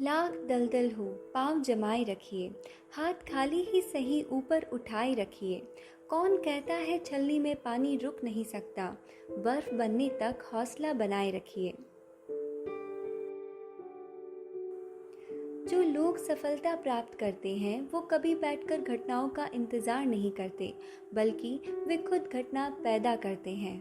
लाख दलदल हो पाँव जमाए रखिए, हाथ खाली ही सही ऊपर उठाए रखिए। कौन कहता है छलनी में पानी रुक नहीं सकता, बर्फ बनने तक हौसला बनाए रखिए। जो लोग सफलता प्राप्त करते हैं वो कभी बैठकर घटनाओं का इंतजार नहीं करते, बल्कि वे खुद घटना पैदा करते हैं।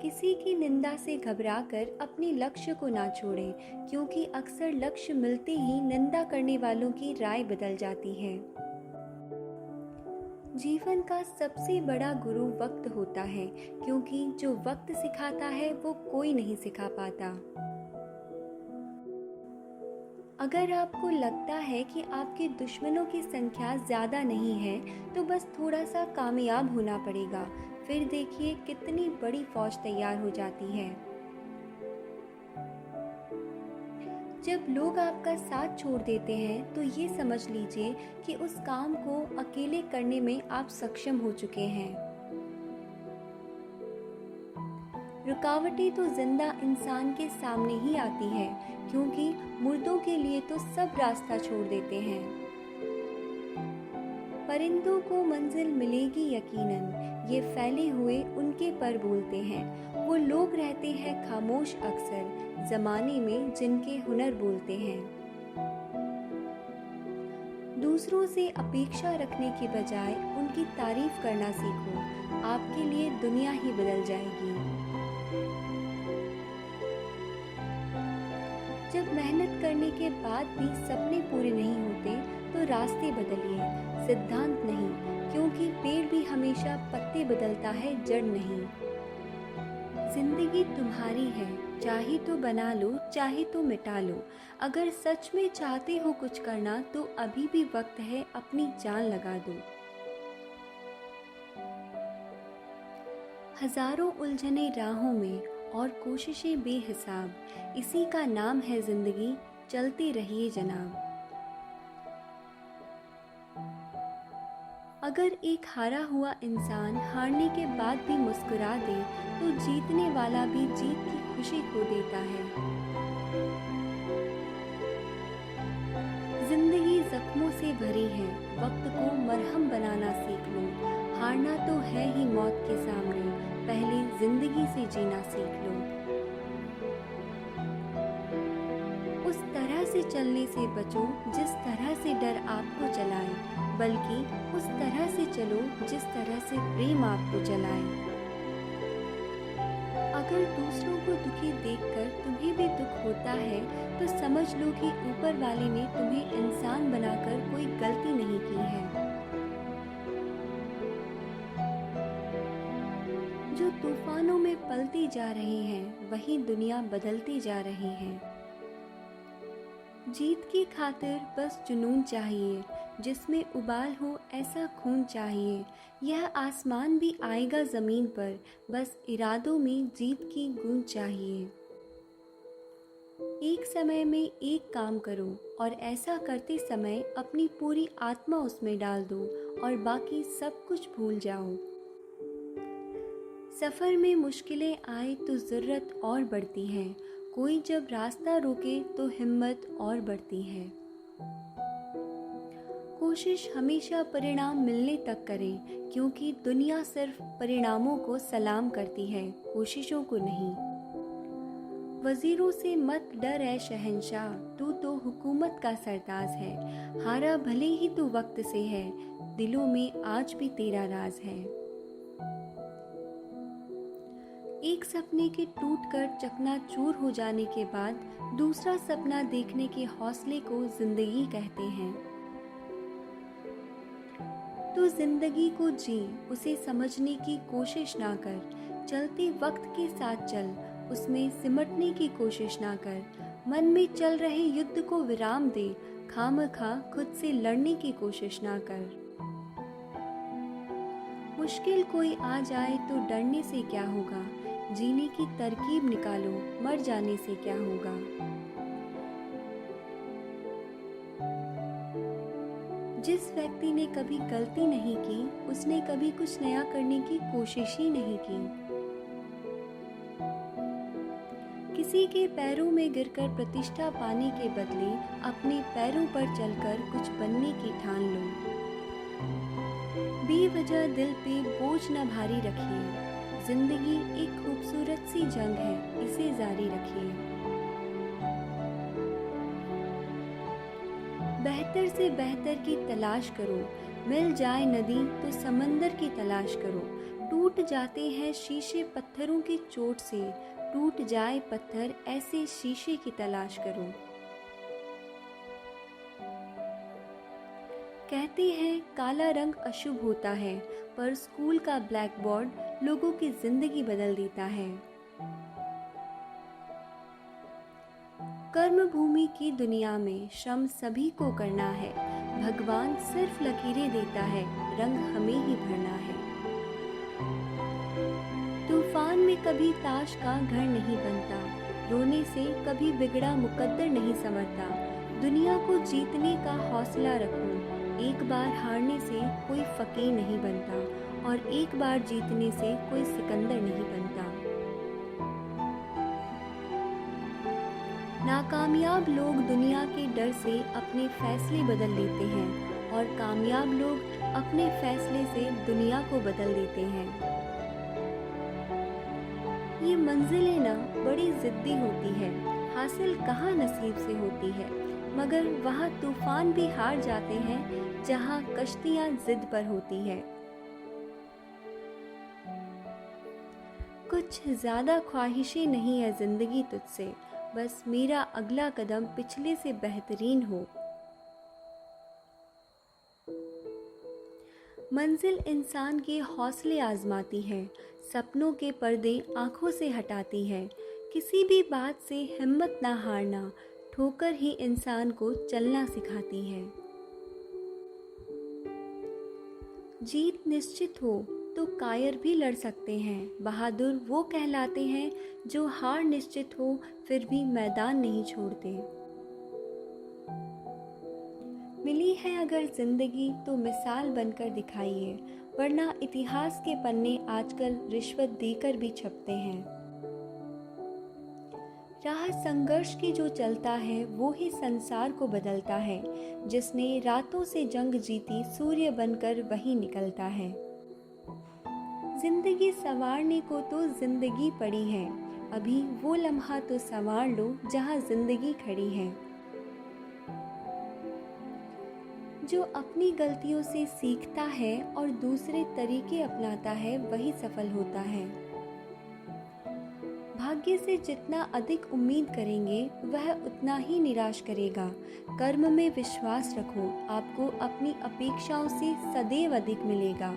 किसी की निंदा से घबराकर अपने लक्ष्य को ना छोड़ें, क्योंकि अक्सर लक्ष्य मिलते ही निंदा करने वालों की राय बदल जाती है। जीवन का सबसे बड़ा गुरु वक्त होता है, क्योंकि जो वक्त सिखाता है वो कोई नहीं सिखा पाता। अगर आपको लगता है कि आपके दुश्मनों की संख्या ज़्यादा नहीं है, तो बस थोड़ा सा कामयाब होना पड़ेगा, फिर देखिए कितनी बड़ी फौज तैयार हो जाती है। जब लोग आपका साथ छोड़ देते हैं तो ये समझ लीजिए कि उस काम को अकेले करने में आप सक्षम हो चुके हैं। रुकावटें तो जिंदा इंसान के सामने ही आती है, क्योंकि मुर्दों के लिए तो सब रास्ता छोड़ देते हैं। परिंदों को मंजिल मिलेगी यकीनन, ये फैले हुए उनके पर बोलते हैं। वो लोग रहते हैं खामोश अक्सर, जमाने में जिनके हुनर बोलते हैं। दूसरों से अपेक्षा रखने के बजाय उनकी तारीफ करना सीखो, आपके लिए दुनिया ही बदल जाएगी। जब मेहनत करने के बाद भी सपने पूरे नहीं होते तो रास्ते बदलिए, सिद्धांत नहीं, क्योंकि पेड़ भी हमेशा पत्ते बदलता है, जड़ नहीं। जिंदगी तुम्हारी है, चाहे तो बना लो चाहे तो मिटा लो। अगर सच में चाहते हो कुछ करना तो अभी भी वक्त है, अपनी जान लगा दो। हजारों उलझने राहों में और कोशिशें बेहिसाब, इसी का नाम है जिंदगी, चलते रहिए जनाब। अगर एक हारा हुआ इंसान हारने के बाद भी मुस्कुरा दे तो जीतने वाला भी जीत की खुशी खो देता है। जिंदगी जख्मों से भरी है, वक्त को मरहम बनाना सीख लो। हारना तो है ही मौत के सामने, पहले जिंदगी से जीना सीख लो। उस तरह से चलने से बचो जिस तरह से डर आपको चलाए, बल्कि उस तरह से चलो जिस तरह से प्रेम आपको चलाए। अगर दूसरों को दुखी देखकर तुम्हें भी दुख होता है तो समझ लो कि ऊपर वाले ने तुम्हें इंसान बनाकर कोई गलती नहीं की है। जो तूफानों में पलते जा रहे हैं वही दुनिया बदलती जा रही है। जीत की खातिर बस जुनून चाहिए, जिसमें उबाल हो ऐसा खून चाहिए। यह आसमान भी आएगा ज़मीन पर, बस इरादों में जीत की गूंज चाहिए। एक समय में एक काम करो और ऐसा करते समय अपनी पूरी आत्मा उसमें डाल दो और बाकी सब कुछ भूल जाओ। सफ़र में मुश्किलें आए तो ज़रूरत और बढ़ती है, कोई जब रास्ता रोके तो हिम्मत और बढ़ती है। कोशिश हमेशा परिणाम मिलने तक करें, क्योंकि दुनिया सिर्फ परिणामों को सलाम करती है, कोशिशों को नहीं। वजीरों से मत डर ऐ शहंशाह, तू तो हुकूमत का सरताज है। हारा भले ही तू वक्त से है, दिलों में आज भी तेरा राज है। एक सपने के टूटकर चकनाचूर हो जाने के बाद दूसरा सपना देखने के हौसले को जिंदगी कहते हैं। तो जिंदगी को जी, उसे समझने की कोशिश ना कर। चलते वक्त के साथ चल, उसमें सिमटने की कोशिश ना कर। मन में चल रहे युद्ध को विराम दे, खामखा खुद से लड़ने की कोशिश ना कर। मुश्किल कोई आ जाए तो डरने से क्या होगा, जीने की तरकीब निकालो, मर जाने से क्या होगा। जिस व्यक्ति ने कभी गलती नहीं की, उसने कभी कुछ नया करने की कोशिश ही नहीं की। किसी के पैरों में गिरकर प्रतिष्ठा पाने के बदले अपने पैरों पर चलकर कुछ बनने की ठान लो। बेवजह दिल पे बोझ न भारी रखिए। जिंदगी एक खूबसूरत सी जंग है, इसे जारी रखिए। बेहतर से बेहतर की तलाश करो। मिल जाए नदी तो समंदर की तलाश करो। टूट जाते हैं शीशे पत्थरों की चोट से, टूट जाए पत्थर ऐसे शीशे की तलाश करो। कहते हैं काला रंग अशुभ होता है, पर स्कूल का ब्लैक बोर्ड लोगों की जिंदगी बदल देता है। कर्म भूमि की दुनिया में श्रम सभी को करना है। भगवान सिर्फ लकीरें देता है, रंग हमें ही भरना है। तूफान में कभी ताश का घर नहीं बनता, रोने से कभी बिगड़ा मुकद्दर नहीं संवरता। दुनिया को जीतने का हौसला रखो। एक बार हारने से कोई फकीर नहीं बनता और एक बार जीतने से कोई सिकंदर नहीं बनता। नाकामयाब लोग दुनिया के डर से अपने फैसले बदल लेते हैं और कामयाब लोग अपने फैसले से दुनिया को बदल देते हैं। ये मंजिलें ना बड़ी जिद्दी होती है, हासिल कहाँ नसीब से होती है, मगर वहाँ तूफान भी हार जाते हैं जहाँ कश्तियाँ जिद पर होती है। कुछ ज़्यादा ख्वाहिशें नहीं है जिंदगी तुझसे, बस मेरा अगला कदम पिछले से बेहतरीन हो। मंजिल इंसान के हौसले आजमाती है, सपनों के पर्दे आंखों से हटाती है। किसी भी बात से हिम्मत ना हारना, ठोकर ही इंसान को चलना सिखाती है। जीत निश्चित हो तो कायर भी लड़ सकते हैं। बहादुर वो कहलाते हैं जो हार निश्चित हो फिर भी मैदान नहीं छोड़ते। मिली है अगर जिंदगी तो मिसाल बनकर दिखाइए, वरना इतिहास के पन्ने आजकल रिश्वत देकर भी छपते हैं। राह संघर्ष की जो चलता है वो ही संसार को बदलता है। जिसने रातों से जंग जीती सूर्य बनकर वही निकलता है। जिंदगी संवारने को तो जिंदगी पड़ी है, अभी वो लम्हा तो संवार लो जहाँ जिंदगी खड़ी है। जो अपनी गलतियों से सीखता है और दूसरे तरीके अपनाता है वही सफल होता है। भाग्य से जितना अधिक उम्मीद करेंगे वह उतना ही निराश करेगा। कर्म में विश्वास रखो, आपको अपनी अपेक्षाओं से सदैव अधिक मिलेगा।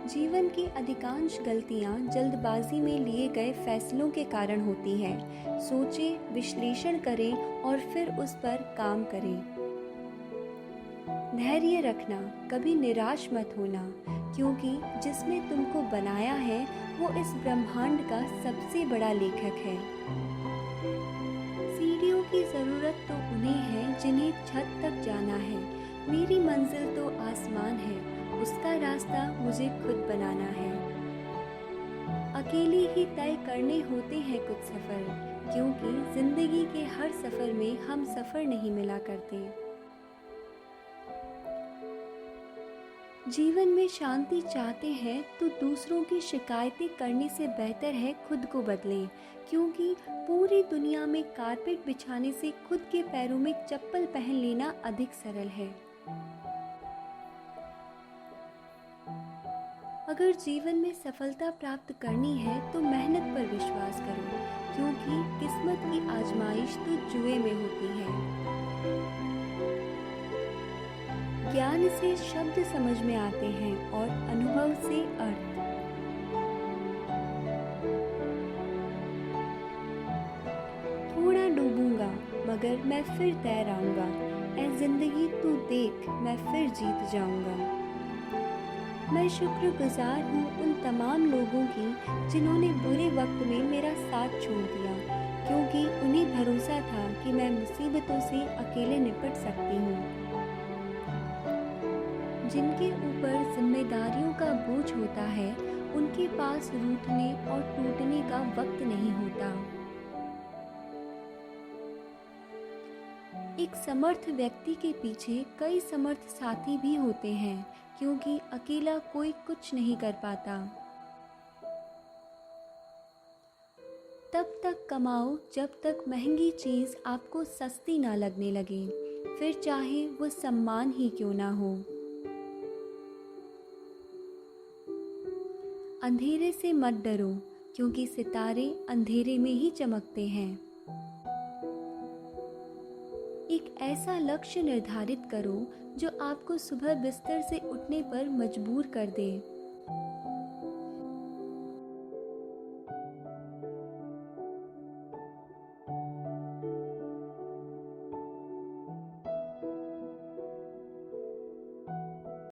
जीवन की अधिकांश गलतियां जल्दबाजी में लिए गए फैसलों के कारण होती हैं। सोचें, विश्लेषण करें और फिर उस पर काम करें। धैर्य रखना, कभी निराश मत होना, क्योंकि जिसने तुमको बनाया है वो इस ब्रह्मांड का सबसे बड़ा लेखक है। सीढ़ियों की ज़रूरत तो उन्हें है जिन्हें छत तक जाना है। मेरी मंजिल तो आसमान है, उसका रास्ता मुझे खुद बनाना है। अकेले ही तय करने होते हैं कुछ सफ़र, क्योंकि ज़िंदगी के हर सफ़र में हम सफ़र नहीं मिला करते। जीवन में शांति चाहते हैं तो दूसरों की शिकायतें करने से बेहतर है खुद को बदलें, क्योंकि पूरी दुनिया में कारपेट बिछाने से खुद के पैरों में चप्पल पहन लेना अधिक सरल है। अगर जीवन में सफलता प्राप्त करनी है तो मेहनत पर विश्वास करो, क्योंकि किस्मत की आजमाइश तो जुए में होती है। ज्ञान से शब्द समझ में आते हैं और अनुभव से अर्थ। थोड़ा डूबूंगा मगर मैं फिर तैर आऊंगा, ऐ जिंदगी तू देख मैं फिर जीत जाऊंगा। मैं शुक्रगुजार हूँ उन तमाम लोगों की जिन्होंने बुरे वक्त में मेरा साथ छोड़ दिया, क्योंकि उन्हें भरोसा था कि मैं मुसीबतों से अकेले निपट सकती हूँ। जिनके ऊपर जिम्मेदारियों का बोझ होता है उनके पास रूठने और टूटने का वक्त नहीं होता। एक समर्थ व्यक्ति के पीछे कई समर्थ साथी भी होते हैं, क्योंकि अकेला कोई कुछ नहीं कर पाता। तब तक कमाओ जब तक महंगी चीज़ आपको सस्ती ना लगने लगे, फिर चाहे वो सम्मान ही क्यों ना हो। अंधेरे से मत डरो, क्योंकि सितारे अंधेरे में ही चमकते हैं। एक ऐसा लक्ष्य निर्धारित करो जो आपको सुबह बिस्तर से उठने पर मजबूर कर दे।